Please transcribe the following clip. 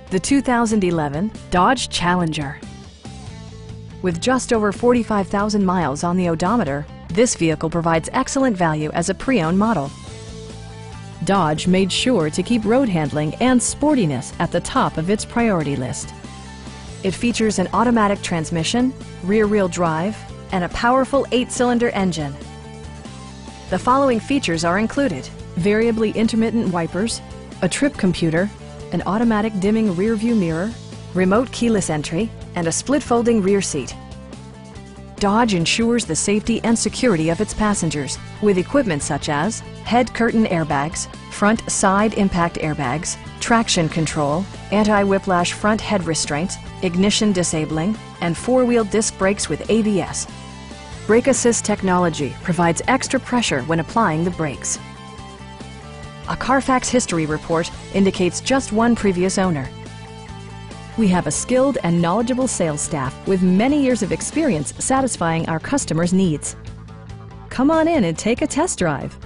The 2011 Dodge Challenger. With just over 45,000 miles on the odometer, this vehicle provides excellent value as a pre-owned model. Dodge made sure to keep road handling and sportiness at the top of its priority list. It features an automatic transmission, rear-wheel drive, and a powerful 8-cylinder engine. The following features are included: variably intermittent wipers, a trip computer, an automatic dimming rear-view mirror, remote keyless entry, and a split folding rear seat. Dodge ensures the safety and security of its passengers with equipment such as head curtain airbags, front side impact airbags, traction control, anti-whiplash front head restraints, ignition disabling, and four-wheel disc brakes with ABS. Brake Assist technology provides extra pressure when applying the brakes. A Carfax history report indicates just one previous owner. We have a skilled and knowledgeable sales staff with many years of experience satisfying our customers' needs. Come on in and take a test drive.